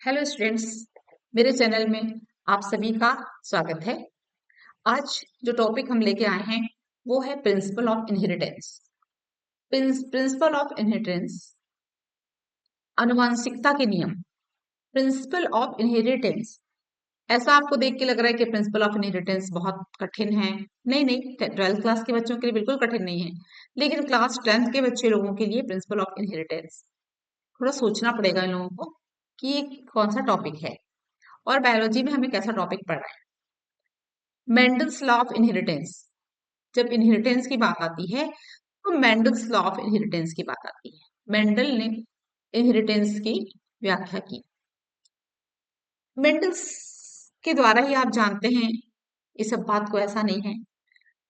Hello students, मेरे channel में आप सभी का स्वागत है। आज जो टॉपिक हम लेके आए हैं वो है principle of inheritance. Principle of inheritance, आनुवंशिकता के नियम। प्रिंसिपल ऑफ इनहेरिटेंस, ऐसा आपको देख के लग रहा है कि प्रिंसिपल ऑफ इनहेरिटेंस बहुत कठिन है। नहीं नहीं, 12th क्लास के बच्चों के लिए बिल्कुल कठिन नहीं है, लेकिन क्लास 10th के बच्चे लोगों के लिए प्रिंसिपल ऑफ इनहेरिटेंस थोड़ा सोचना पड़ेगा इन लोगों को कि ये कौन सा टॉपिक है और बायोलॉजी में हमें कैसा टॉपिक पढ़ना है। मेंडल्स लॉ ऑफ इनहेरिटेंस, जब इनहेरिटेंस की बात आती है तो मेंडल्स लॉ ऑफ इनहेरिटेंस की बात आती है। मेंडल ने इनहेरिटेंस की व्याख्या की। मेंडल्स के द्वारा ही आप जानते हैं, इस सब बात को ऐसा नहीं है,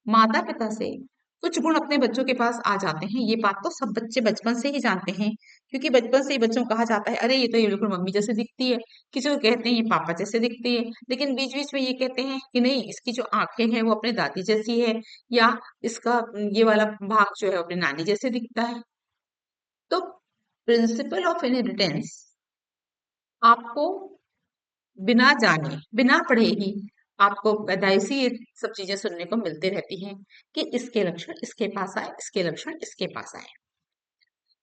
माता पिता से कुछ गुण अपने बच्चों के पास आ जाते हैं। ये बात तो सब बच्चे बचपन से ही जानते हैं, क्योंकि बचपन से ही बच्चों को कहा जाता है अरे ये तो ये बिल्कुल मम्मी जैसे दिखती है, किसी को कहते हैं ये पापा जैसे दिखती है, लेकिन बीच बीच में ये कहते हैं कि नहीं, इसकी जो आंखें हैं वो अपने दादी जैसी है, या इसका ये वाला भाग जो है अपनी नानी जैसे दिखता है। तो प्रिंसिपल ऑफ इनहेरिटेंस आपको बिना जाने बिना पढ़े ही आपको पैदाइशी ये सब चीजें सुनने को मिलती रहती हैं कि इसके लक्षण इसके पास आए, इसके लक्षण इसके पास आए।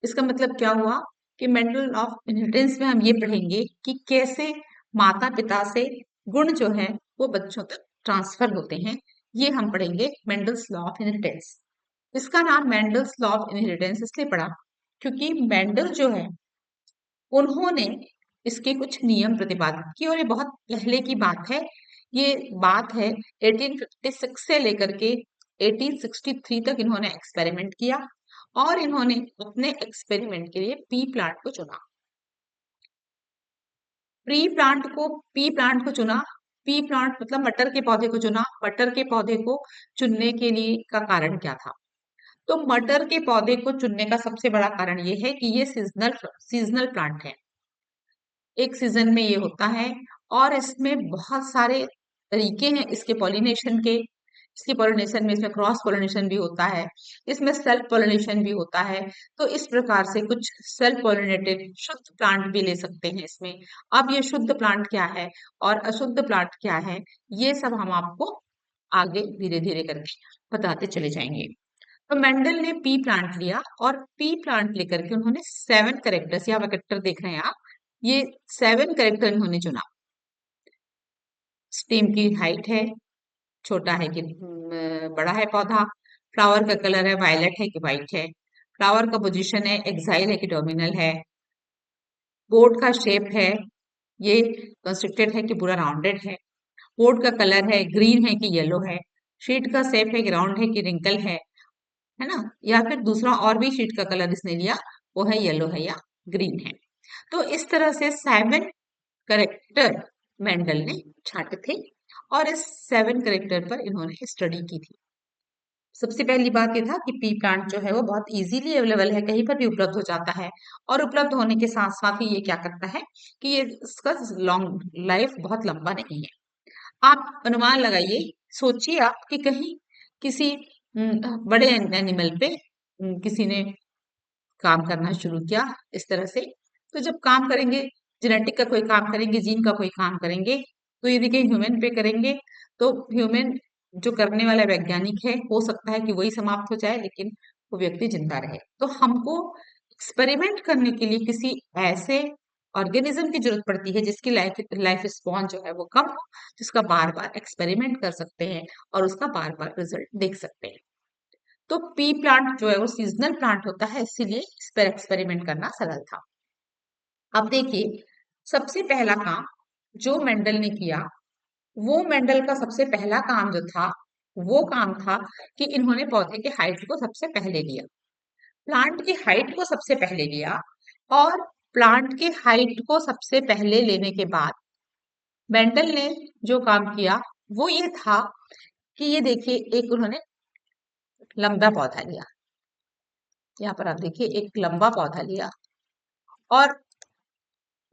इसका मतलब क्या हुआ कि मेंडल ऑफ इनहेरिटेंस में हम ये पढ़ेंगे कि कैसे माता पिता से गुण जो है वो बच्चों तक ट्रांसफर होते हैं। ये हम पढ़ेंगे मेंडल्स लॉ ऑफ इनहेरिटेंस। इसका नाम मेंडल्स लॉ ऑफ इनहेरिटेंस इसलिए पड़ा क्योंकि मेंडल जो है उन्होंने इसके कुछ नियम प्रतिपादित किए, और ये बहुत पहले की बात है। ये बात है 1856 से लेकर के 1863 तक इन्होंने एक्सपेरिमेंट किया, और इन्होंने अपने एक्सपेरिमेंट के लिए पी प्लांट को चुना। पी प्लांट को चुना। पी प्लांट मतलब मटर के पौधे को चुना। मटर के पौधे को चुनने के लिए का कारण क्या था? तो मटर के पौधे को चुनने का सबसे बड़ा कारण ये है कि ये सीजनल प्लांट है, एक सीजन में ये होता है, और इसमें बहुत सारे तरीके हैं इसके पॉलिनेशन के। इसके पॉलिनेशन में इसमें क्रॉस पॉलिनेशन भी होता है, इसमें सेल्फ पॉलिनेशन भी होता है। तो इस प्रकार से कुछ सेल्फ पॉलिनेटेड शुद्ध प्लांट भी ले सकते हैं इसमें। अब ये शुद्ध प्लांट क्या है और अशुद्ध प्लांट क्या है, ये सब हम आपको आगे धीरे धीरे करके बताते चले जाएंगे। तो मेंडल ने पी प्लांट लिया, और पी प्लांट लेकर के उन्होंने 7 करेक्टर्स, यहाँ करेक्टर देख रहे हैं आप, ये 7 करेक्टर इन्होंने चुना। स्टेम की हाइट है, छोटा है कि बड़ा है पौधा। फ्लावर का कलर है वायलेट है कि व्हाइट है। फ्लावर का पोजीशन है एक्साइल है कि टर्मिनल है। बोर्ड का शेप है, ये कंस्ट्रक्टेड है कि पूरा राउंडेड है। बोर्ड का कलर है ग्रीन है कि येलो है। शीट का शेप है कि राउंड है कि रिंकल है ना, या फिर दूसरा और भी शीट का कलर इसने लिया, वो है येलो है या ग्रीन है। तो इस तरह से 7 करेक्टर मेंडल ने छांटे थे, और इस 7 करेक्टर पर इन्होंने स्टडी की थी। सबसे पहली बात ये था कि पी प्लांट जो है वो बहुत इजीली अवेलेबल है, कहीं पर भी उपलब्ध हो जाता है, और उपलब्ध होने के साथ साथ ही ये क्या करता है कि ये इसका लॉन्ग लाइफ बहुत लंबा नहीं है। आप अनुमान लगाइए, सोचिए आप कि कहीं किसी बड़े एनिमल पे किसी ने काम करना शुरू किया इस तरह से, तो जब काम करेंगे, जेनेटिक का कोई काम करेंगे, जीन का कोई काम करेंगे, तो यदि कहीं ह्यूमन पे करेंगे तो ह्यूमन जो करने वाला वैज्ञानिक है, हो सकता है कि वही समाप्त हो जाए, लेकिन वो व्यक्ति जिंदा रहे। तो हमको एक्सपेरिमेंट करने के लिए किसी ऐसे ऑर्गेनिज्म की जरूरत पड़ती है जिसकी लाइफ लाइफ स्पॉन जो है वो कम हो, जिसका बार बार एक्सपेरिमेंट कर सकते हैं और उसका बार बार रिजल्ट देख सकते हैं। तो पी प्लांट जो है वो सीजनल प्लांट होता है, इसीलिए इस पर एक्सपेरिमेंट करना सरल था। अब देखिए, सबसे पहला काम जो मेंडल ने किया, वो मेंडल का सबसे पहला काम जो था, वो काम था कि इन्होंने पौधे के हाइट को सबसे पहले लिया, प्लांट की हाइट को सबसे पहले लिया। और प्लांट की हाइट को सबसे पहले लेने के बाद मेंडल ने जो काम किया वो ये था कि ये देखिए, एक उन्होंने लंबा पौधा लिया, यहाँ पर आप देखिए एक लंबा पौधा लिया, और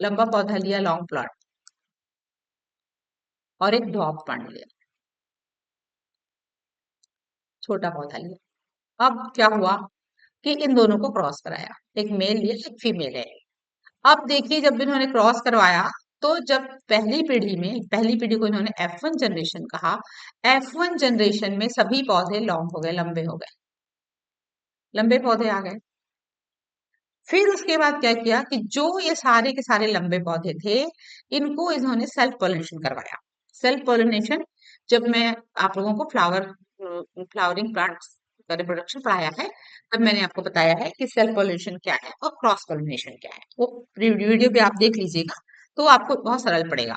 लंबा पौधा लिया लॉन्ग प्लांट, और एक ड्रॉप प्लांट लिया, छोटा पौधा लिया। अब क्या हुआ कि इन दोनों को क्रॉस कराया, एक मेल लिया एक फीमेल है। अब देखिए जब इन्होंने क्रॉस करवाया, तो जब पहली पीढ़ी को इन्होंने F1 जनरेशन कहा, F1 जनरेशन में सभी पौधे लॉन्ग हो गए, लंबे हो गए, लंबे पौधे आ गए। फिर उसके बाद क्या किया कि जो ये सारे के सारे लंबे पौधे थे, इनको इन्होंने सेल्फ पोलिनेशन करवाया। सेल्फ पोलिनेशन, जब मैं आप लोगों को फ्लावरिंग प्लांट्स का रिप्रोडक्शन पढ़ाया है, तब मैंने आपको बताया है कि सेल्फ पोलिनेशन क्या है और क्रॉस पोलिनेशन क्या है। वो वीडियो पे आप देख लीजिएगा, तो आपको बहुत सरल पड़ेगा।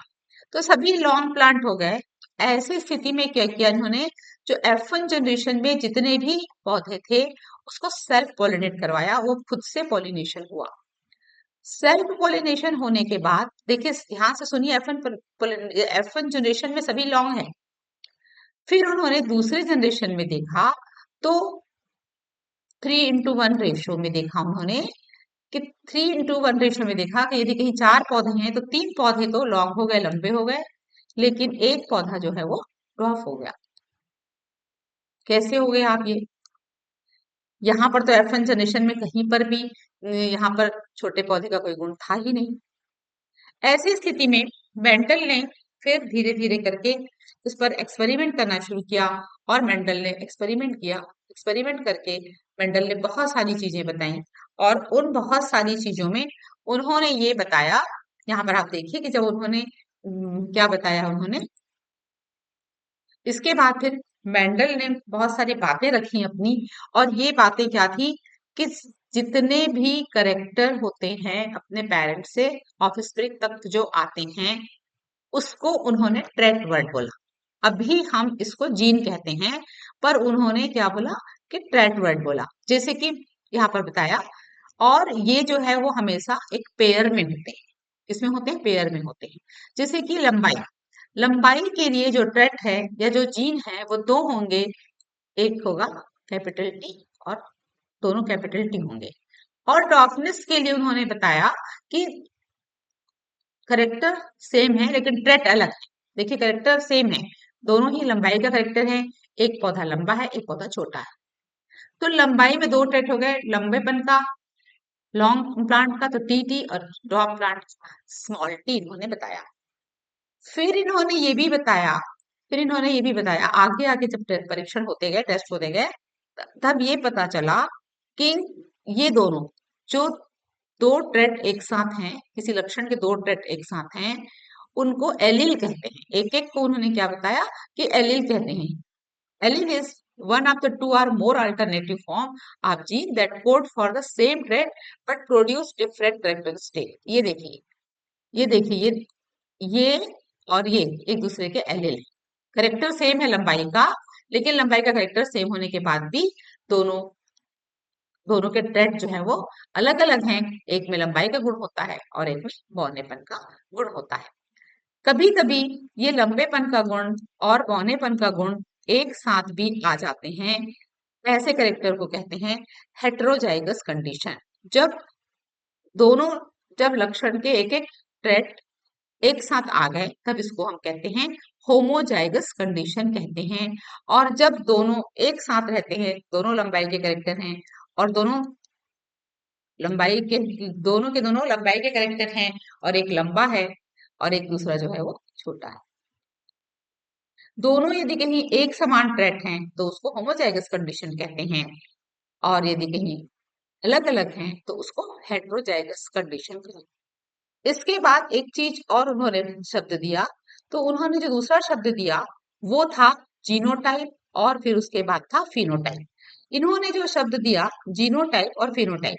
तो सभी लॉन्ग प्लांट हो गए। ऐसी स्थिति में क्या किया इन्होंने, जो F1 जनरेशन में जितने भी पौधे थे, उसको सेल्फ पोलिनेट करवाया, वो खुद से पोलिनेशन हुआ। सेल्फ पोलिनेशन होने के बाद देखिए, ध्यान से सुनिए, F1 जनरेशन में सभी लॉन्ग है। फिर उन्होंने दूसरे जनरेशन में देखा, तो 3:1 रेशियो में देखा उन्होंने कि 3:1 रेशियो में देखा कि यदि कहीं 4 पौधे हैं, तो 3 पौधे तो लॉन्ग हो गए, लंबे हो गए, लेकिन एक पौधा जो है वो ड्वार्फ हो गया। कैसे हो गए आप ये? यहाँ पर तो F1 जनरेशन में कहीं पर भी यहाँ पर छोटे पौधे का कोई गुण था ही नहीं। ऐसी स्थिति में मेंडल ने फिर धीरे धीरे करके इस पर एक्सपेरिमेंट करना शुरू किया, और मेंडल ने एक्सपेरिमेंट किया। एक्सपेरिमेंट करके मेंडल ने बहुत सारी चीजें बताई, और उन बहुत सारी चीजों में उन्होंने ये बताया, यहाँ पर आप देखिए कि जब उन्होंने क्या बताया उन्होंने, इसके बाद फिर मेंडल ने बहुत सारी बातें रखी अपनी, और ये बातें क्या थी कि जितने भी करेक्टर होते हैं अपने पेरेंट्स से ऑफस्प्रिंग तक जो आते हैं, उसको उन्होंने ट्रैट वर्ड बोला। अभी हम इसको जीन कहते हैं, पर उन्होंने क्या बोला कि ट्रैट वर्ड बोला, जैसे कि यहाँ पर बताया। और ये जो है वो हमेशा एक पेयर में होते हैं। इसमें होते हैं, पेयर में होते हैं। जैसे कि लंबाई, लंबाई के लिए जो ट्रेट है या जो जीन है वो दो होंगे। एक होगा कैपिटल टी, और दोनों कैपिटल टी होंगे। और टॉफनेस के लिए उन्होंने बताया कि करेक्टर सेम है लेकिन ट्रेट अलग है। देखिए, करेक्टर सेम है, दोनों ही लंबाई का करेक्टर है, एक पौधा लंबा है, एक पौधा छोटा है। तो लंबाई में दो ट्रेट हो गए, लंबेपन का लॉन्ग प्लांट का तो टी टी, और ड्रॉप प्लांट स्मॉल टी इन्होंने बताया। फिर इन्होंने ये भी बताया फिर इन्होंने ये भी बताया, आगे आगे जब परीक्षण होते गए, टेस्ट होते गए, तब ये पता चला कि ये दोनों जो दो ट्रेट एक साथ हैं, किसी लक्षण के दो ट्रेट एक साथ हैं, उनको एलील कहते हैं। एक एक को उन्होंने क्या बताया कि एलील कहते हैं। Allele is one of the two or more alternative form of gene that code for the same trait but produce different characteristic। ये देखिए, ये और ये एक दूसरे के एलील। करेक्टर सेम है लंबाई का, लेकिन लंबाई का करेक्टर सेम होने के बाद भी दोनों दोनों के ट्रेट जो है वो अलग अलग हैं। एक में लंबाई का गुण होता है और एक में बौनेपन का गुण होता है। कभी कभी ये लंबेपन का गुण और बौनेपन का गुण एक साथ भी आ जाते हैं। ऐसे करेक्टर को कहते हैं हेटेरोजाइगस कंडीशन। जब दोनों जब लक्षण के एक एक ट्रेट एक साथ आ गए, तब इसको हम कहते हैं होमोजाइगस कंडीशन कहते हैं। और जब दोनों एक साथ रहते हैं, दोनों लंबाई के कैरेक्टर हैं, और दोनों के दोनों लंबाई के कैरेक्टर हैं, और एक लंबा है और एक दूसरा जो है वो छोटा है, दोनों यदि कहीं एक समान ट्रेट हैं तो उसको होमोजाइगस कंडीशन कहते हैं, और यदि कहीं अलग अलग हैं तो उसको हेटेरोजाइगस कंडीशन कहते हैं। इसके बाद एक चीज और उन्होंने शब्द दिया, तो उन्होंने जो दूसरा शब्द दिया वो था जीनोटाइप, और फिर उसके बाद था फिनोटाइप। इन्होंने जो शब्द दिया जीनोटाइप और फिनोटाइप,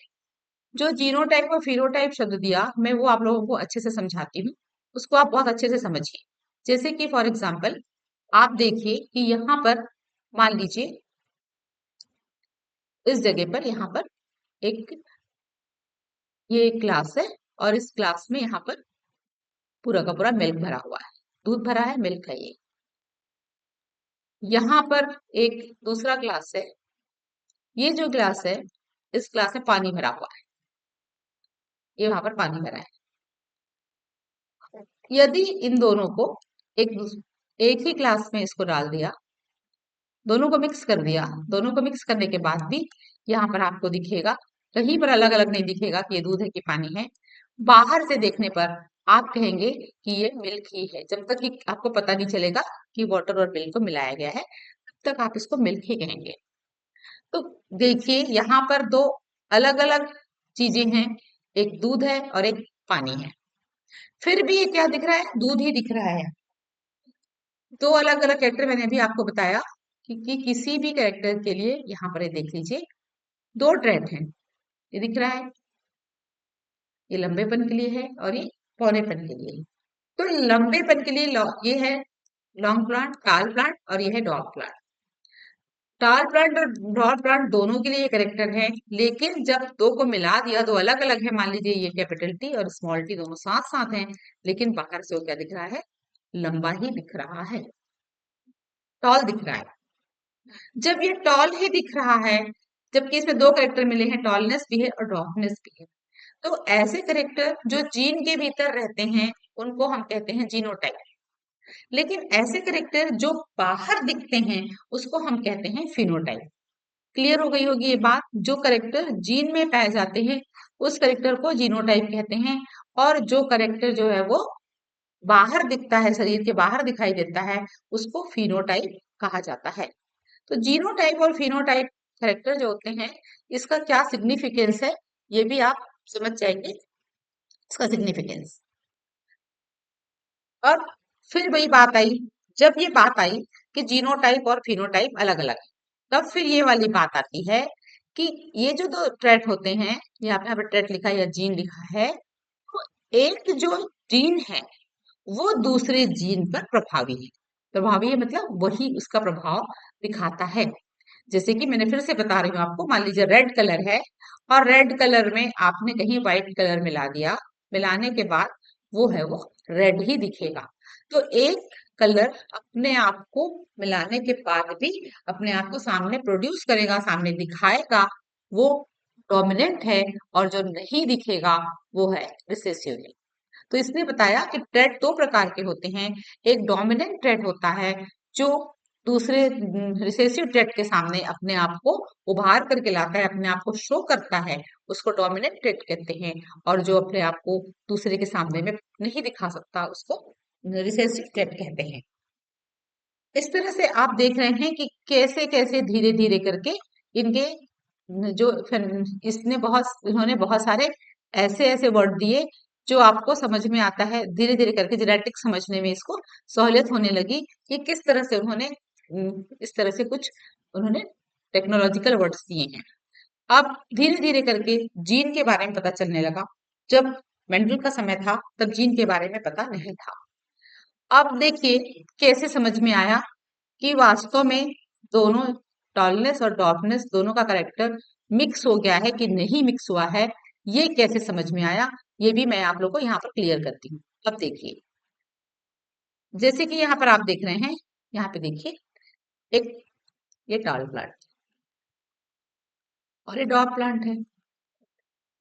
जो जीनोटाइप और फिनोटाइप शब्द दिया, मैं वो आप लोगों को अच्छे से समझाती हूँ, उसको आप बहुत अच्छे से समझिए। जैसे कि फॉर एग्जाम्पल आप देखिए कि यहाँ पर मान लीजिए इस जगह पर यहाँ पर एक ये एक ग्लास है, और इस ग्लास में यहाँ पर पूरा का पूरा मिल्क भरा हुआ है, दूध भरा है, मिल्क है ये। यहाँ पर एक दूसरा ग्लास है, ये जो ग्लास है, इस ग्लास में पानी भरा हुआ है, ये वहां पर पानी भरा है। यदि इन दोनों को एक ही ग्लास में इसको डाल दिया, दोनों को मिक्स कर दिया, दोनों को मिक्स करने के बाद भी यहाँ पर आपको दिखेगा, कहीं पर अलग अलग नहीं दिखेगा कि ये दूध है कि पानी है। बाहर से देखने पर आप कहेंगे कि ये मिल्क ही है, जब तक कि आपको पता नहीं चलेगा कि वाटर और मिल्क को मिलाया गया है तब तक आप इसको मिल्क ही कहेंगे। तो देखिए यहाँ पर दो अलग अलग चीजें हैं, एक दूध है और एक पानी है, फिर भी ये क्या दिख रहा है, दूध ही दिख रहा है। दो अलग अलग कैरेक्टर मैंने अभी आपको बताया कि किसी भी कैरेक्टर के लिए यहाँ पर ये देख लीजिए दो ट्रेड हैं, ये दिख रहा है, ये लंबेपन के लिए है और ये पौनेपन के लिए है। तो लंबेपन के लिए ये है लॉन्ग प्लांट, टाल प्लांट, और ये है डॉग प्लांट। टाल प्लांट और डॉग प्लांट दोनों के लिए ये करेक्टर है, लेकिन जब दो को मिला दिया दो अलग अलग है, मान लीजिए ये कैपिटल टी और स्मॉल टी दोनों साथ साथ हैं, लेकिन बाहर से वो क्या दिख रहा है, लंबा ही दिख रहा है, टॉल दिख रहा है। जब ये टॉल ही दिख रहा है, जबकि इसमें दो करेक्टर मिले हैं, टॉलनेस भी है और डॉर्कनेस भी है, तो ऐसे करेक्टर जो जीन के भीतर रहते हैं उनको हम कहते हैं जीनोटाइप। लेकिन ऐसे करेक्टर जो बाहर दिखते हैं उसको हम कहते हैं फिनोटाइप। क्लियर हो गई होगी ये बात, जो करेक्टर जीन में पाए जाते हैं उस करेक्टर को जीनोटाइप कहते हैं, और जो करेक्टर जो है वो बाहर दिखता है, शरीर के बाहर दिखाई देता है, उसको फिनोटाइप कहा जाता है। तो जीनोटाइप और फिनोटाइप करेक्टर जो होते हैं, इसका क्या सिग्निफिकेंस है ये भी आप समझ जाएंगे, इसका सिग्निफिकेंस। और फिर वही बात आई, जब ये बात आई कि जीनोटाइप और फिनोटाइप अलग अलग है, तब फिर ये वाली बात आती है कि ये जो दो ट्रेट होते हैं, यहाँ पे ट्रेट लिखा है या जीन लिखा है, तो एक जो जीन है वो दूसरे जीन पर प्रभावी है। प्रभावी है मतलब वही उसका प्रभाव दिखाता है। जैसे कि मैंने फिर से बता रही हूँ आपको, मान लीजिए रेड कलर है और रेड कलर में आपने कहीं व्हाइट कलर मिला दिया, मिलाने के बाद वो रेड ही दिखेगा। तो एक कलर अपने आप को मिलाने के बाद भी अपने आप को सामने प्रोड्यूस करेगा, सामने दिखाएगा, वो डोमिनेंट है, और जो नहीं दिखेगा वो है रिसेसिव। तो इसने बताया कि ट्रेड दो प्रकार के होते हैं, एक डोमिनेंट ट्रेड होता है जो दूसरे रिसेसिव ट्रेड के सामने अपने आप को उभार करके लाता है, अपने आप को शो करता है, उसको डोमिनेंट ट्रेड कहते हैं। और जो अपने आप को दूसरे के सामने में नहीं दिखा सकता उसको रिसेसिव ट्रेड कहते हैं। इस तरह से आप देख रहे हैं कि कैसे कैसे धीरे धीरे करके इनके जो इसने बहुत इन्होंने बहुत सारे ऐसे ऐसे वर्ड दिए जो आपको समझ में आता है, धीरे धीरे करके जेनेटिक्स समझने में इसको सहूलियत होने लगी कि किस तरह से उन्होंने इस तरह से कुछ उन्होंने टेक्नोलॉजिकल वर्ड्स दिए हैं। अब धीरे धीरे करके जीन के बारे में पता चलने लगा। जब मेंडल का समय था तब जीन के बारे में पता नहीं था। अब देखिए कैसे समझ में आया कि वास्तव में दोनों टॉलनेस और डॉर्कनेस दोनों का करेक्टर मिक्स हो गया है कि नहीं मिक्स हुआ है, ये कैसे समझ में आया, ये भी मैं आप लोग को यहाँ पर क्लियर करती हूँ। अब देखिए, जैसे कि यहाँ पर आप देख रहे हैं, यहाँ पे देखिए एक ये टॉल प्लांट और ये डॉग प्लांट है,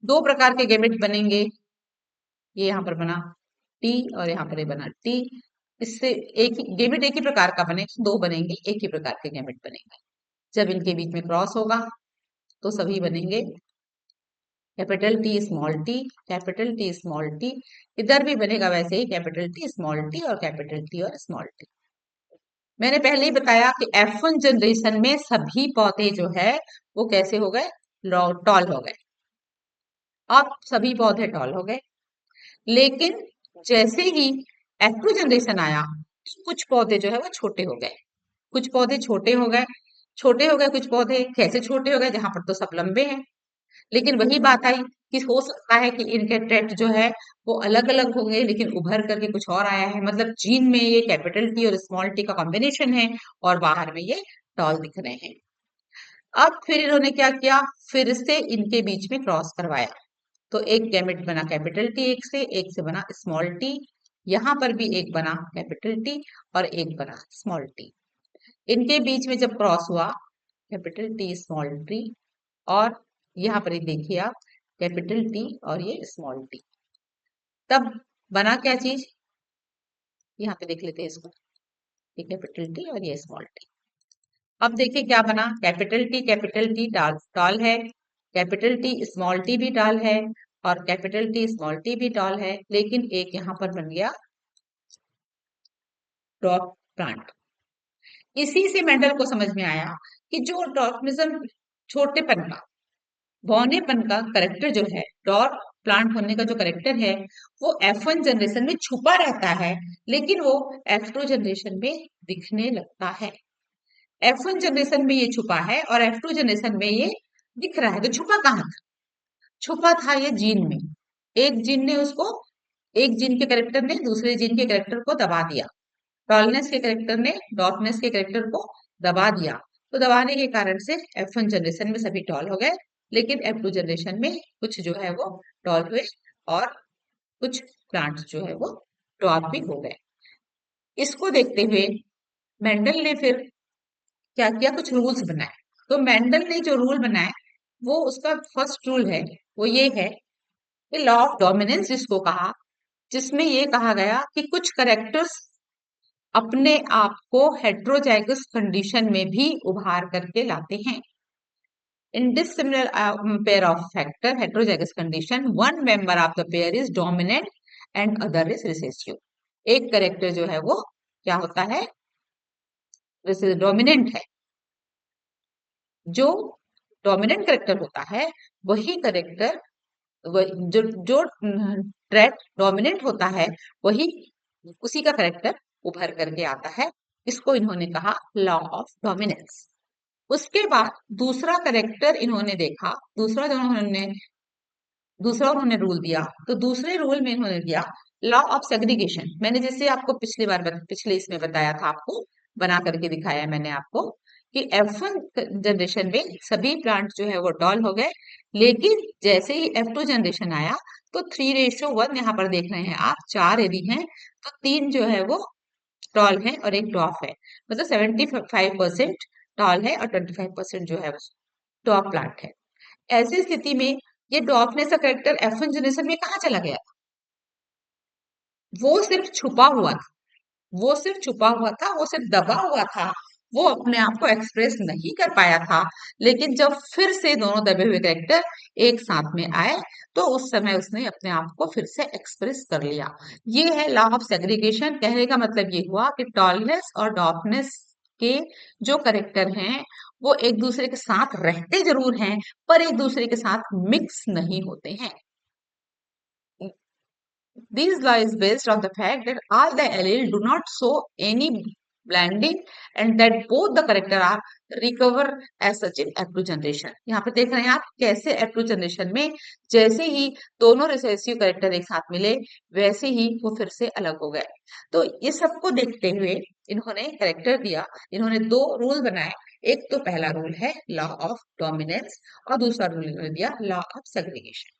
दो प्रकार के गैमेट बनेंगे। ये यहाँ पर बना टी और यहाँ पर ये बना टी। इससे एक ही गैमेट एक ही प्रकार का बनेगा, दो बनेंगे एक ही प्रकार के गैमेट बनेंगे। जब इनके बीच में क्रॉस होगा तो सभी बनेंगे capital T small T, capital T small T. इधर भी बनेगा वैसे ही कैपिटल टी स्मॉल टी और कैपिटल टी और स्मॉल टी। मैंने पहले ही बताया कि F1 जनरेशन में सभी पौधे जो है वो कैसे हो गए, टॉल हो गए। अब सभी पौधे टॉल हो गए, लेकिन जैसे ही F2 जनरेशन आया कुछ पौधे जो है वो छोटे हो गए, कुछ पौधे छोटे हो गए, छोटे हो गए कुछ पौधे, कैसे छोटे हो गए, जहां पर तो सब लंबे हैं। लेकिन वही बात आई कि हो सकता है कि इनके ट्रेट जो है वो अलग अलग होंगे, लेकिन उभर करके कुछ और आया है, मतलब जीन में ये कैपिटल टी और स्मॉल टी का कॉम्बिनेशन है और बाहर में ये टॉल दिख रहे हैं। अब फिर इन्होंने क्या किया, फिर से इनके बीच में क्रॉस करवाया, तो एक गैमेट बना कैपिटल टी, एक से बना स्मॉल टी। यहाँ पर भी एक बना कैपिटल टी और एक बना स्मॉल टी। इनके बीच में जब क्रॉस हुआ कैपिटल टी स्मॉल टी, और यहाँ पर ये देखिए आप कैपिटल टी और ये स्मॉल टी, तब बना क्या चीज, यहाँ पे देख लेते हैं इसको, ये कैपिटल टी और ये स्मॉल टी। अब देखिए क्या बना, कैपिटल टी टाल टाल है, कैपिटल टी स्मॉल टी भी टाल है, और कैपिटल टी स्मॉल टी भी टॉल है, लेकिन एक यहाँ पर बन गया ड्वार्फ प्लांट। इसी से मेंडल को समझ में आया कि जो डॉर्फिज्म छोटेपन का, बौनेपन का करेक्टर जो है, डॉर्फ प्लांट होने का जो करेक्टर है, वो F1 जनरेशन में छुपा रहता है, लेकिन वो F2 जनरेशन में दिखने लगता है। F1 जनरेशन में ये छुपा है और F2 जनरेशन में ये दिख रहा है। तो छुपा कहाँ था? छुपा था ये जीन में। एक जीन ने उसको, एक जीन के करेक्टर ने दूसरे जीन के करेक्टर को दबा दिया। टॉलनेस के करेक्टर ने डॉर्फनेस के करेक्टर को दबा दिया। तो दबाने के कारण से F1 जनरेशन में सभी टॉल हो गए, लेकिन F2 जनरेशन में कुछ जो है वो टॉल हुए और कुछ प्लांट्स जो है वो ड्वार्फ भी हो गए। इसको देखते हुए मेंडल ने फिर क्या किया, कुछ रूल्स बनाए। तो मेंडल ने जो रूल बनाए, वो उसका फर्स्ट रूल है, वो ये है कि लॉ ऑफ डोमिनेंस जिसको कहा, जिसमें ये कहा गया कि कुछ करेक्टर्स अपने आप को हेट्रोजाइगस कंडीशन में भी उभार करके लाते हैं। In this similar pair of factor heterozygous condition, one member of the pair is dominant and other is recessive. एक करेक्टर जो है वो क्या होता है, डोमिनेंट है। जो डोमिनेंट करेक्टर होता है वही करेक्टर, जो जो ट्रेट डोमिनेंट होता है वही, उसी का करेक्टर उभर करके आता है। इसको इन्होंने कहा लॉ ऑफ डोमिनेंस। उसके बाद दूसरा करेक्टर इन्होंने देखा, दूसरा उन्होंने रूल दिया। तो दूसरे रूल में इन्होंने दिया लॉ ऑफ सेग्रीगेशन। मैंने जैसे आपको पिछले इसमें बताया था, आपको बना करके दिखाया मैंने आपको कि F1 जनरेशन में सभी प्लांट जो है वो टॉल हो गए, लेकिन जैसे ही F2 जनरेशन आया तो 3:1 यहाँ पर देख रहे हैं आप, 4 यदि हैं तो 3 जो है वो टॉल है और एक डॉफ है। मतलब 75% टॉल है और 25% जो है वो डॉफ प्लांट है। ऐसी स्थिति में ये डॉफनेस का करेक्टर F1 जनरेशन में कहाँ चला गया? वो सिर्फ छुपा हुआ था, वो सिर्फ छुपा हुआ था, वो सिर्फ दबा हुआ था, वो अपने आप को एक्सप्रेस नहीं कर पाया था। लेकिन जब फिर से दोनों दबे हुए कैरेक्टर एक साथ में आए तो उस समय उसने अपने आप को फिर से एक्सप्रेस कर लिया। ये है लॉ ऑफ सेग्रीगेशन। कहने का मतलब ये हुआ कि टॉलनेस और डॉफनेस के जो करेक्टर हैं वो एक दूसरे के साथ रहते जरूर हैं, पर एक दूसरे के साथ मिक्स नहीं होते हैं। This law is based on the fact that all the allele do not show any blending and that both the character are recover as such in F2 generation. यहाँ पे देख रहे हैं आप कैसे F2 जनरेशन में जैसे ही दोनों रिसेसिव कैरेक्टर एक साथ मिले वैसे ही वो फिर से अलग हो गए। तो ये सबको देखते हुए इन्होंने कैरेक्टर दिया, इन्होंने दो रूल बनाए। एक तो पहला रूल है लॉ ऑफ डोमिनेंस और दूसरा रूल इन्होंने दिया लॉ ऑफ सेग्रीगेशन।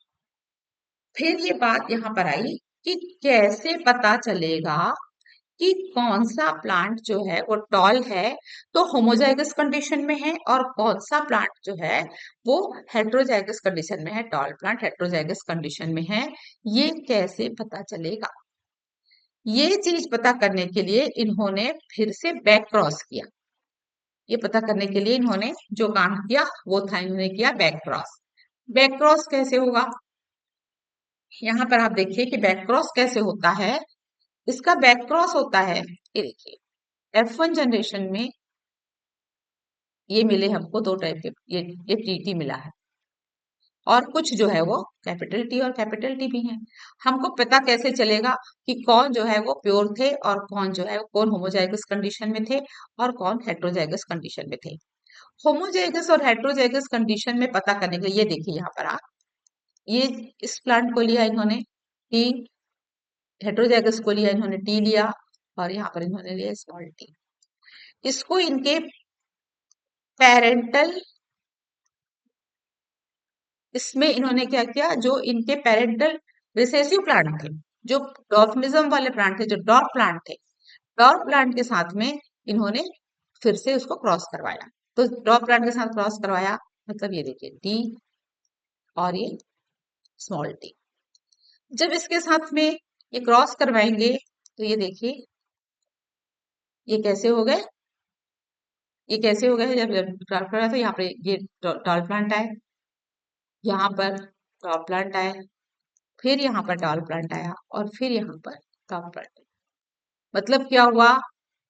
फिर ये बात यहाँ पर आई कि कैसे पता चलेगा कि कौन सा प्लांट जो है वो टॉल है तो होमोजाइगस कंडीशन में है और कौन सा प्लांट जो है वो हेट्रोजाइगस कंडीशन में है, टॉल प्लांट हेट्रोजाइगस कंडीशन में है। ये कैसे पता चलेगा? ये चीज पता करने के लिए इन्होंने फिर से बैक क्रॉस किया। ये पता करने के लिए इन्होंने जो काम किया वो था, इन्होंने किया बैक क्रॉस। बैक क्रॉस कैसे होगा? यहाँ पर आप देखिए कि बैक क्रॉस कैसे होता है। इसका बैक क्रॉस होता है, ये देखिए F1 जनरेशन में ये मिले हमको दो टाइप के, ये टी मिला है और कुछ जो है वो कैपिटल टी और कैपिटल टी भी हैं। हमको पता कैसे चलेगा कि कौन जो है वो प्योर थे और कौन जो है कौन होमोजाइगस कंडीशन में थे और कौन हेट्रोजाइगस कंडीशन में थे? होमोजाइगस और हेट्रोजाइगस कंडीशन में पता करने के लिए ये देखिए यहाँ पर आप, ये इस प्लांट को लिया इन्होंने टी, हेट्रोजाइगस को लिया इन्होंने टी लिया और यहाँ पर इन्होंने लिया स्मॉल टी। इसको इनके पेरेंटल, इसमें इन्होंने क्या किया, जो इनके पेरेंटल रिसेसिव प्लांट थे, जो डॉर्फिज्म वाले प्लांट थे, जो डॉर्फ प्लांट थे, डॉर्फ प्लांट के साथ में इन्होंने फिर से उसको क्रॉस करवाया। तो डॉर्फ प्लांट के साथ क्रॉस करवाया मतलब ये देखिए टी और ये स्मॉल टी। जब इसके साथ में ये क्रॉस करवाएंगे तो ये देखिए ये कैसे हो गए, ये कैसे हो गए? जब क्रॉस करा तो यहाँ पे ये टॉल प्लांट आए, यहाँ पर टॉप प्लांट आए फिर यहाँ पर टॉल प्लांट आया और फिर यहाँ पर टॉल प्लांट। मतलब क्या हुआ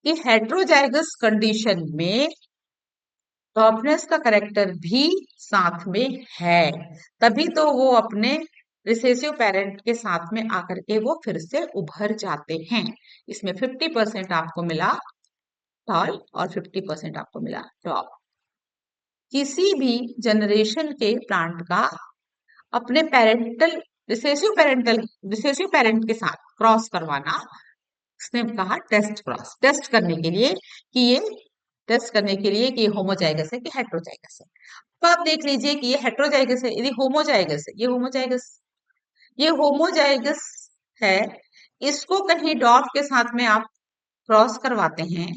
कि हेट्रोजाइगस कंडीशन में टॉपनेस का करेक्टर भी साथ में है, तभी तो वो अपने रिसेसिव पेरेंट के साथ में आकर के वो फिर से उभर जाते हैं। इसमें 50% आपको मिला टॉल और 50% आपको मिला टॉप। किसी भी जनरेशन के प्लांट का अपने रिसेसिव पेरेंट के साथ क्रॉस करवाना, उसने कहा टेस्ट क्रॉस, टेस्ट करने के लिए कि ये टेस्ट करने के लिए कि ये होमोजाइगस है कि हेट्रोजाइगस है। तो आप देख लीजिए कि ये हेट्रोजाइगस है, यदि होमोजाइगस है, ये होमोजाइगस है, इसको कहीं डॉट के साथ में आप क्रॉस करवाते हैं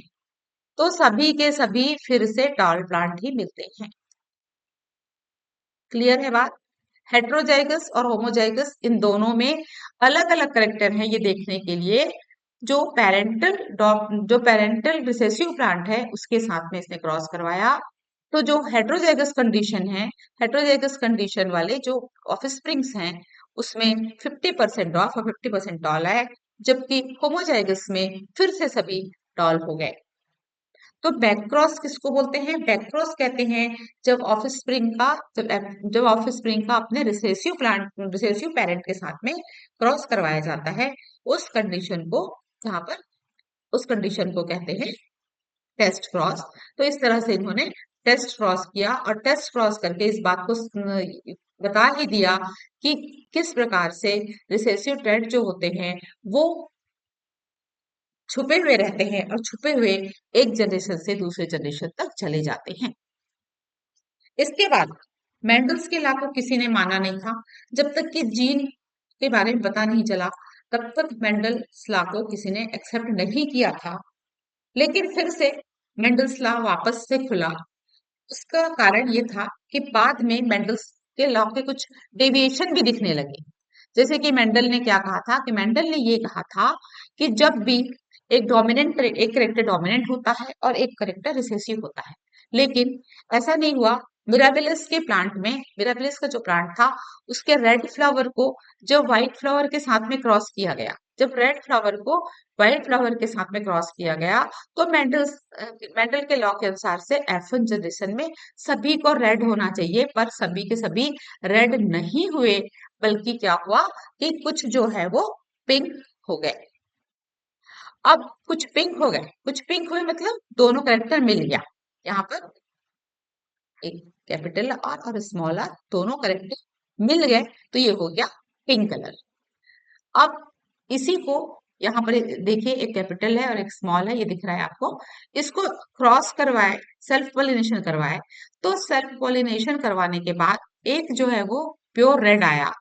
तो सभी के सभी फिर से टॉल प्लांट ही मिलते हैं। क्लियर है बात? हेट्रोजाइगस और होमोजाइगस इन दोनों में अलग अलग करेक्टर हैं ये देखने के लिए। जो पेरेंटल रिसेसिव प्लांट है उसके साथ में इसने क्रॉस करवाया, तो जो हेट्रोजाइगस कंडीशन है, हेट्रोजाइगस कंडीशन वाले जो ऑफस्प्रिंग्स हैं उसमें 50% ऑफ और 50% टॉल है, जबकि होमोजाइगस में फिर से सभी टॉल हो गए। तो बैकक्रॉस किसको बोलते हैं? बैकक्रॉस कहते हैं जब ऑफस्प्रिंग का अपने रिसेसिव पेरेंट के साथ में क्रॉस करवाया जाता है, उस कंडीशन को यहाँ पर उस कंडीशन को कहते हैं टेस्ट क्रॉस। तो इस तरह से इन्होंने टेस्ट क्रॉस किया और टेस्ट क्रॉस करके इस बात को बता ही दिया कि किस प्रकार से रिसेसिव ट्रेट जो होते हैं वो छुपे हुए रहते हैं और छुपे हुए एक जनरेशन से दूसरे जनरेशन तक चले जाते हैं। इसके बाद मेंडल्स के लॉ को किसी ने माना नहीं था। जब तक कि जीन के बारे में पता नहीं चला तब तक मेंडल्स लॉ को किसी ने एक्सेप्ट नहीं किया था। लेकिन फिर से मेंडल्स लॉ वापस से खुला। उसका कारण ये था कि बाद में मेंडल्स के लॉ के कुछ डेविएशन भी दिखने लगे। जैसे कि मेंडल ने क्या कहा था कि मेंडल ने ये कहा था कि जब भी एक करेक्टर डोमिनेंट होता है और एक करेक्टर रिसेसिव होता है, लेकिन ऐसा नहीं हुआ। मिराबिलिस का जो प्लांट था उसके रेड फ्लावर को जब व्हाइट फ्लावर के साथ में क्रॉस किया गया, जब रेड फ्लावर को व्हाइट फ्लावर के साथ में क्रॉस किया गया, तो मेंडल के लॉ के अनुसार से F1 जनरेशन में सभी को रेड होना चाहिए, पर सभी के सभी रेड नहीं हुए, बल्कि क्या हुआ कि कुछ जो है वो पिंक हो गए। अब कुछ पिंक हुए मतलब दोनों करेक्टर मिल गया। यहाँ पर एक कैपिटल आर और स्मॉल आर दोनों करेक्टर मिल गए, तो ये हो गया पिंक कलर। अब इसी को यहाँ पर देखिए, एक कैपिटल है और एक स्मॉल है, ये दिख रहा है आपको। इसको क्रॉस करवाए, सेल्फ पॉलिनेशन करवाए, तो सेल्फ पॉलिनेशन करवाने के बाद एक जो है वो प्योर रेड आया,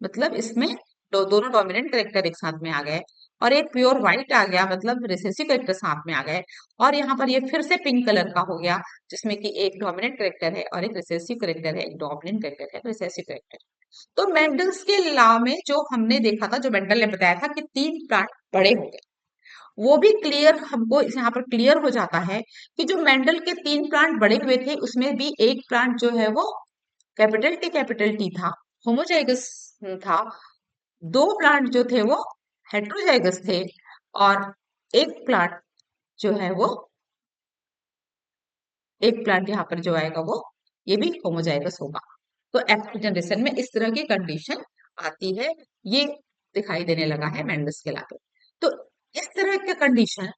मतलब इसमें दोनों डोमिनेंट करेक्टर एक साथ में आ गए, और एक प्योर व्हाइट आ गया, मतलब रिसेसिव करेक्टर साथ में आ गए। और यहाँ पर ये फिर से पिंक कलर का हो गया, जिसमें कि एक डोमिनेंट करेक्टर है और एक रिसेसिव करेक्टर है, एक डोमिनेंट करेक्टर है, रिसेसिव करेक्टर। तो मेंडल्स के लॉ में जो हमने देखा था, जो मेंडल ने बताया था कि 3 प्लांट बड़े हो गए, वो भी क्लियर हमको यहाँ पर क्लियर हो जाता है कि जो मेंडल के 3 प्लांट बड़े हुए थे उसमें भी एक प्लांट जो है वो कैपिटल टी था, होमोजाइगस था। 2 प्लांट जो थे वो हेट्रोजाइगस थे, और एक प्लांट जो है वो एक प्लांट यहाँ पर जो आएगा वो ये भी होमोजाइगस होगा। तो F2 जनरेशन में इस तरह की कंडीशन आती है, ये दिखाई देने लगा है मेंडल्स के लॉ पे। तो इस तरह का कंडीशन,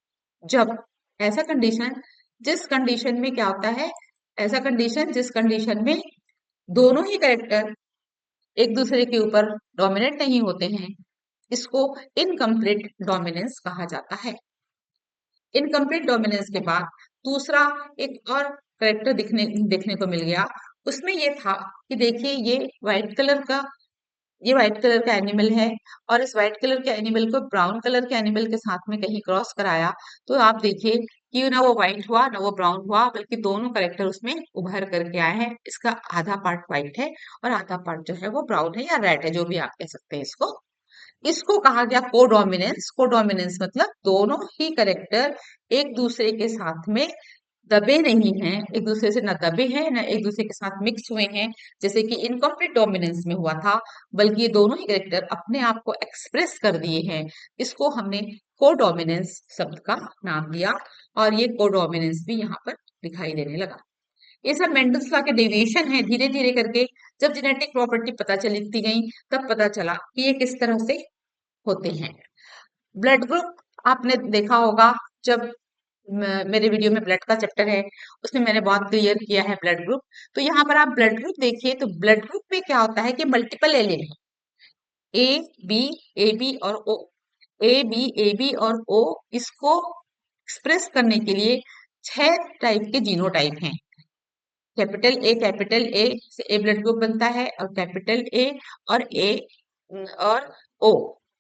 जब ऐसा कंडीशन जिस कंडीशन में क्या होता है, ऐसा कंडीशन जिस कंडीशन में दोनों ही कैरेक्टर एक दूसरे के ऊपर डोमिनेट नहीं होते हैं, इसको इनकम्प्लीट डोमिनेंस कहा जाता है। इनकम्प्लीट डोमिनेंस के बाद दूसरा एक और करेक्टर देखने को मिल गया। उसमें ये था कि देखिए ये व्हाइट कलर का एनिमल है, और इस व्हाइट कलर के एनिमल को ब्राउन कलर के एनिमल के साथ में कहीं क्रॉस कराया, तो आप देखिए कि ना वो व्हाइट हुआ ना वो ब्राउन हुआ, बल्कि दोनों करेक्टर उसमें उभर करके आए हैं। इसका आधा पार्ट व्हाइट है और आधा पार्ट जो है वो ब्राउन है या रेड है, जो भी आप कह सकते हैं इसको। इसको कहा गया कोडोमिनेंस। कोडोमिनेंस मतलब दोनों ही करेक्टर एक दूसरे के साथ में दबे नहीं हैं एक दूसरे से, ना दबे हैं ना एक दूसरे के साथ मिक्स हुए हैं जैसे कि इनकम्प्लीट डोमिनेंस में हुआ था, बल्कि ये दोनों ही कैरेक्टर अपने आप को एक्सप्रेस कर दिए हैं। इसको हमने कोडोमिनेंस शब्द का नाम दिया और ये कोडोमिनेंस भी यहाँ पर दिखाई देने लगा। ये सब मेंडल्स लॉ के डेविएशन है, धीरे धीरे करके जब जेनेटिक प्रॉपर्टी पता चलती गई तब पता चला कि ये किस तरह से होते हैं। ब्लड ग्रुप आपने देखा होगा, जब मेरे वीडियो में ब्लड का चैप्टर है उसमें मैंने बहुत क्लियर किया है ब्लड ग्रुप। तो यहाँ पर आप ब्लड ग्रुप देखिए तो ब्लड ग्रुप में क्या होता है कि मल्टीपल एलील है, ए बी, ए बी और ओ, ए बी और ओ, इसको एक्सप्रेस करने के लिए 6 टाइप के जीनोटाइप हैं। कैपिटल ए से ए ब्लड ग्रुप बनता है और कैपिटल ए और ए और ओ,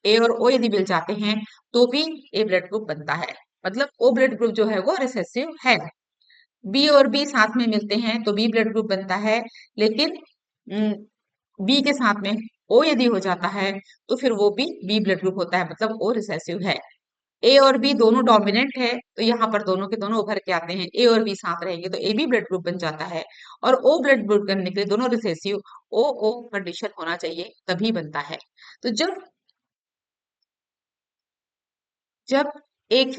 ए और ओ यदि मिल जाते हैं तो भी ए ब्लड ग्रुप बनता है। मतलब ओ ब्लड ग्रुप जो है वो रिसेसिव है। बी और बी साथ में मिलते हैं तो बी ब्लड ग्रुप बनता है, लेकिन बी के साथ में ओ यदि हो जाता है तो फिर वो भी बी ब्लड ग्रुप होता है, मतलब ओ रिसेसिव है। ए और बी दोनों डोमिनेंट है तो यहाँ पर दोनों के दोनों उभर के आते हैं, ए और बी साथ रहेंगे तो ए बी ब्लड ग्रुप बन जाता है। और ओ ब्लड ग्रुप बनने के लिए दोनों रिसेसिव ओ ओ कंडीशन होना चाहिए तभी बनता है। तो जब जब एक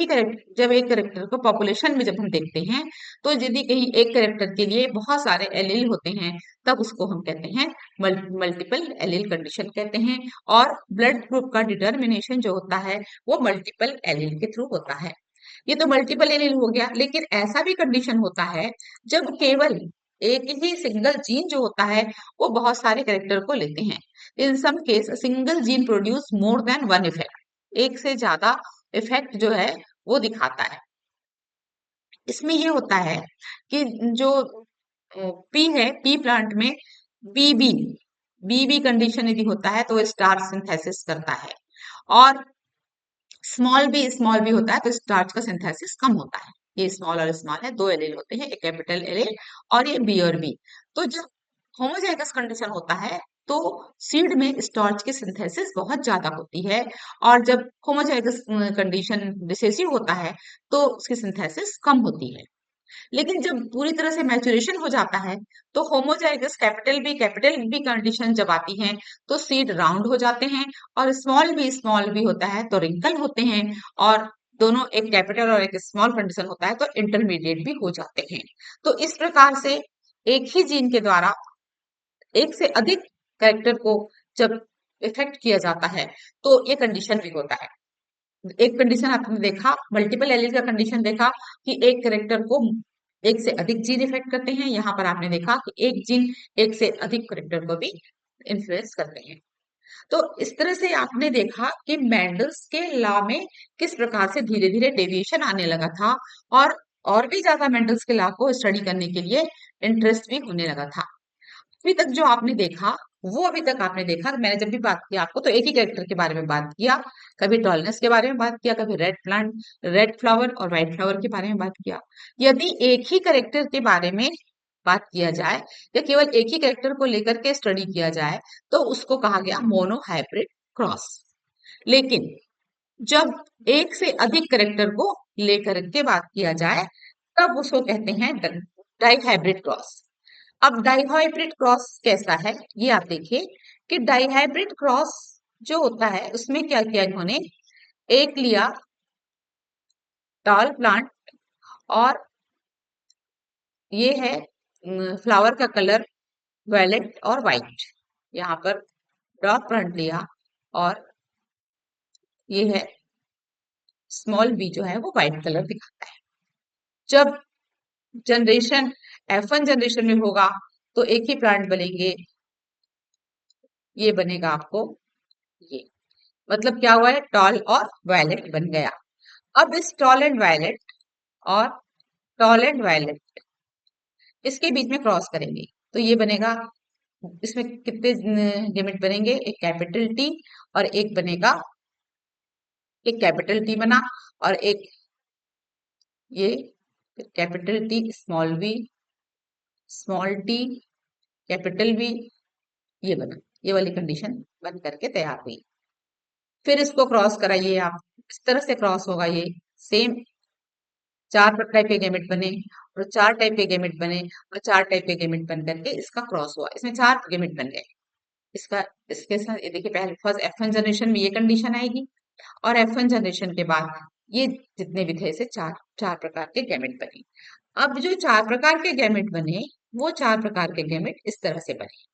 करेक्टर को पॉपुलेशन में जब हम देखते हैं तो यदि कहीं एक करेक्टर के लिए बहुत सारे एलील होते हैं तब उसको हम कहते हैं मल्टीपल एलील कंडीशन कहते हैं। और ब्लड ग्रुप का डिटर्मिनेशन जो होता है वो मल्टीपल एलील के थ्रू होता है। ये तो मल्टीपल एलील हो गया, लेकिन ऐसा भी कंडीशन होता है जब केवल एक ही सिंगल जीन जो होता है वो बहुत सारे करेक्टर को लेते हैं। In some case single gene produce more than one effect, एक से ज्यादा इफेक्ट जो है वो दिखाता है। इसमें ये होता है कि जो पी है, पी प्लांट में बीबी बीबी कंडीशन यदि होता है तो स्टार्च सिंथेसिस करता है, और स्मॉल बी होता है तो स्टार्च का सिंथेसिस कम होता है। ये स्मॉल और स्मॉल है, दो एलील होते हैं, एक कैपिटल एलील और ये बी और बी। तो जब होमोजाइगस कंडीशन होता है तो सीड में स्टार्च की सिंथेसिस बहुत ज्यादा होती है, और जब होमोजाइगस कंडीशन रिसेसिव होता है तो उसकी सिंथेसिस कम होती है। लेकिन जब पूरी तरह से मैच्योरेशन हो जाता है तो होमोजाइगस कैपिटल बी कंडीशन जब आती है तो सीड राउंड हो जाते हैं, और स्मॉल बी होता है तो रिंकल होते हैं, और दोनों एक कैपिटल और एक स्मॉल कंडीशन होता है तो इंटरमीडिएट भी हो जाते हैं। तो इस प्रकार से एक ही जीन के द्वारा एक से अधिक कैरेक्टर को जब इफेक्ट किया जाता है तो ये कंडीशन भी होता है। एक कंडीशन आपने देखा, मल्टीपल एलील का कंडीशन देखा कि एक करेक्टर को एक से अधिक जीन इफेक्ट करते हैं। यहाँ पर आपने देखा कि एक जीन एक से अधिक करेक्टर को भी इन्फ्लुएंस करते हैं। तो इस तरह से आपने देखा कि मेंडल्स के लॉ में किस प्रकार से धीरे धीरे डेविएशन आने लगा था, और भी ज्यादा मेंडल्स के लॉ को स्टडी करने के लिए इंटरेस्ट भी होने लगा था। अभी तक जो आपने देखा वो अभी तक आपने देखा, मैंने जब भी बात किया आपको तो एक ही कैरेक्टर के बारे में बात किया, कभी टॉलनेस के बारे में बात किया, कभी रेड फ्लावर और व्हाइट फ्लावर के बारे में बात किया। यदि एक ही कैरेक्टर के बारे में बात किया जाए या केवल एक ही कैरेक्टर को लेकर के स्टडी किया जाए तो उसको कहा गया मोनो हाइब्रिड क्रॉस। लेकिन जब एक से अधिक कैरेक्टर को लेकर के बात किया जाए तब उसको कहते हैं डाई हाइब्रिड क्रॉस। अब डाइहाइब्रिड क्रॉस कैसा है ये आप देखिए कि डाइहाइब्रिड क्रॉस जो होता है उसमें क्या किया इन्होंने, एक लिया टॉल प्लांट और ये है फ्लावर का कलर वायलेट और वाइट, यहाँ पर डॉट प्लांट लिया और ये है स्मॉल बी जो है वो व्हाइट कलर दिखाता है। जब जनरेशन F1 जनरेशन में होगा तो एक ही प्लांट बनेंगे, ये बनेगा आपको ये, मतलब क्या हुआ है टॉल और वायलेट बन गया। अब इस टॉल एंड वायलेट और टॉल एंड वायलेट इसके बीच में क्रॉस करेंगे तो ये बनेगा, इसमें कितने लिमिट बनेंगे, एक कैपिटल टी और एक बनेगा, एक कैपिटल टी बना और एक ये capital T small T capital B, ये बना, ये वाली कंडीशन बन करके तैयार हुई। फिर इसको क्रॉस कराइए आप, इस तरह से क्रॉस होगा, ये सेम 4 टाइप के गैमेट बने और 4 टाइप के गैमेट बने और 4 टाइप के गैमेट बन करके इसका क्रॉस हुआ, इसमें 4 गैमेट बन गए। इसका इसके साथ ये देखिए, पहले फर्स्ट F1 जनरेशन में ये कंडीशन आएगी और F1 जनरेशन के बाद ये जितने भी थे इसे चार चार प्रकार के गैमेट बने। अब जो 4 प्रकार के गैमेट बने, वो 4 प्रकार के गैमेट इस तरह से बने।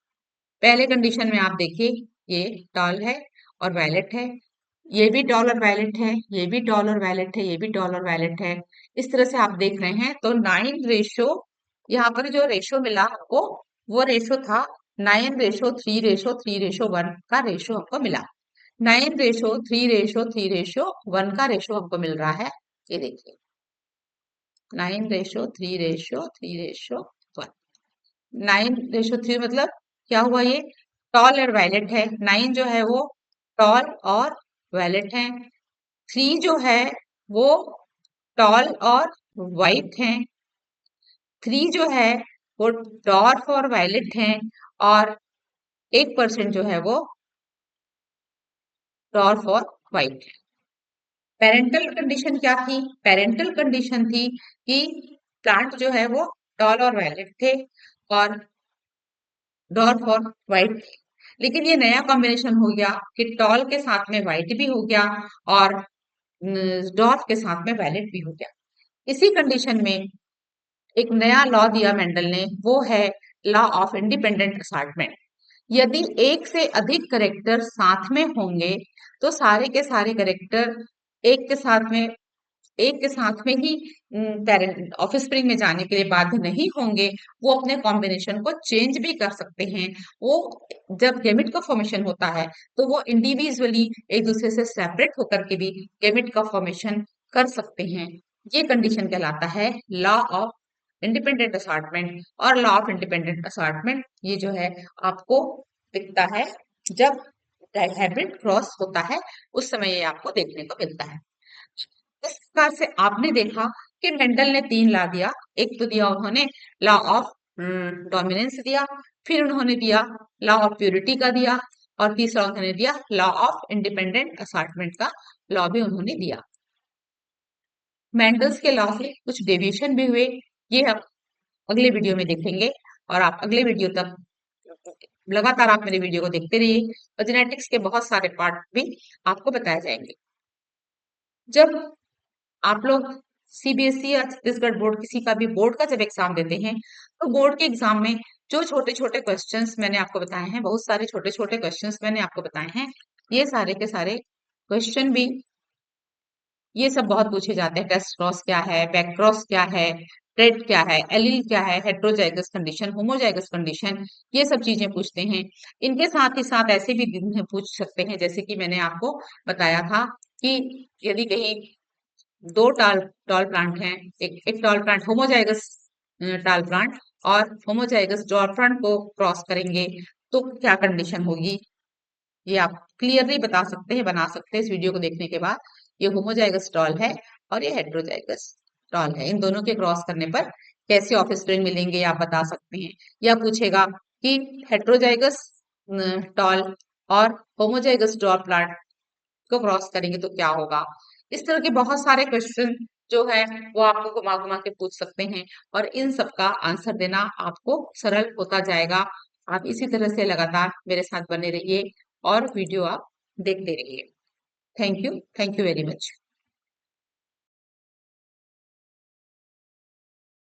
पहले कंडीशन में आप देखिए, ये टॉल है और वायलेट है, ये भी टॉल और वायलेट है, ये भी टॉल और वायलेट है, ये भी टॉल और वायलेट है। इस तरह से आप देख रहे हैं, तो 9 रेशो, यहाँ पर जो रेशो मिला हमको वो रेशो था 9:3:3:1 का रेशो हमको मिला। 9:3:3:1 का रेशो हमको मिल रहा है। ये देखिए 9:3:3:1। 9:3 मतलब क्या हुआ, ये टॉल और वायलेट है। 9 जो है वो टॉल और वायलेट है। 3 जो है वो टॉल और वाइट है। 3 जो है वो डॉर्फ और वायलेट है। और 1% जो है वो डॉर्फ और वाइट है। पेरेंटल कंडीशन क्या थी? पेरेंटल कंडीशन थी कि प्लांट जो है वो टॉल और वायलेट थे और डॉर्फ और वाइट थे। लेकिन ये नया कॉम्बिनेशन हो गया कि टॉल के साथ में वाइट भी हो गया और डॉर्फ के साथ में वायलेट भी हो गया। इसी कंडीशन में एक नया लॉ दिया मेंडल ने, वो है लॉ ऑफ इंडिपेंडेंट असॉर्टमेंट। यदि एक से अधिक करेक्टर साथ में होंगे तो सारे के सारे करेक्टर एक के साथ में एक के साथ में ही पेरेंट ऑफस्प्रिंग में जाने के लिए बाध्य नहीं होंगे। वो अपने कॉम्बिनेशन को चेंज भी कर सकते हैं। वो जब गैमेट का फॉर्मेशन होता है तो वो इंडिविजुअली एक दूसरे से सेपरेट होकर के भी गैमेट का फॉर्मेशन कर सकते हैं। ये कंडीशन कहलाता है लॉ ऑफ इंडिपेंडेंट असॉर्टमेंट। और लॉ ऑफ इंडिपेंडेंट असॉर्टमेंट ये जो है आपको दिखता है जब हाइब्रिड क्रॉस होता है, उस समय ये आपको देखने को मिलता है। इस प्रकार से आपने देखा कि मेंडल ने 3 ला दिया। एक तो दिया उन्होंने लॉ ऑफ डोमिनेंस दिया, फिर उन्होंने दिया लॉ ऑफ प्यूरिटी का दिया, और तीसरा उन्होंने दिया लॉ ऑफ इंडिपेंडेंट असॉर्टमेंट का लॉ भी उन्होंने दिया। मेंडल्स के लॉ से कुछ डेविएशन भी हुए, ये हम अगले वीडियो में देखेंगे। और आप अगले वीडियो तक लगातार आप मेरे वीडियो को देखते रहिए और जेनेटिक्स के बहुत सारे पार्ट भी आपको बताए जाएंगे। जब आप लोग सीबीएसई या छत्तीसगढ़ बोर्ड, किसी का भी बोर्ड का जब एग्जाम देते हैं, तो बोर्ड के एग्जाम में जो छोटे छोटे क्वेश्चंस मैंने आपको बताए हैं, बहुत सारे छोटे छोटे क्वेश्चंस मैंने आपको बताए हैं, ये सारे के सारे क्वेश्चन भी ये सब बहुत पूछे जाते हैं। टेस्ट क्रॉस क्या है, बैक क्रॉस क्या है, ट्रेड क्या है, एलील क्या है, हेट्रोजाइगस कंडीशन, होमोजाइगस कंडीशन, ये सब चीजें पूछते हैं। इनके साथ ही साथ ऐसे भी पूछ सकते हैं, जैसे कि मैंने आपको बताया था कि यदि कहीं दो टाल टॉल प्लांट हैं, एक टॉल प्लांट होमोजाइगस टाल प्लांट और होमोजाइगस डॉल प्लांट को क्रॉस करेंगे तो क्या कंडीशन होगी, ये आप क्लियरली बता सकते हैं, बना सकते हैं इस वीडियो को देखने के बाद। ये होमोजाइगस टॉल है और ये हेट्रोजाइगस टॉल है। इन दोनों के क्रॉस करने पर कैसे ऑफस्प्रिंग मिलेंगे आप बता सकते हैं। या पूछेगा कि हेट्रोजाइगस टॉल और होमोजाइगस डॉल प्लांट को क्रॉस करेंगे तो क्या होगा। इस तरह के बहुत सारे क्वेश्चन जो है वो आपको घुमा घुमा के पूछ सकते हैं और इन सब का आंसर देना आपको सरल होता जाएगा। आप इसी तरह से लगातार मेरे साथ बने रहिए और वीडियो आप देखते रहिए। Thank you very much.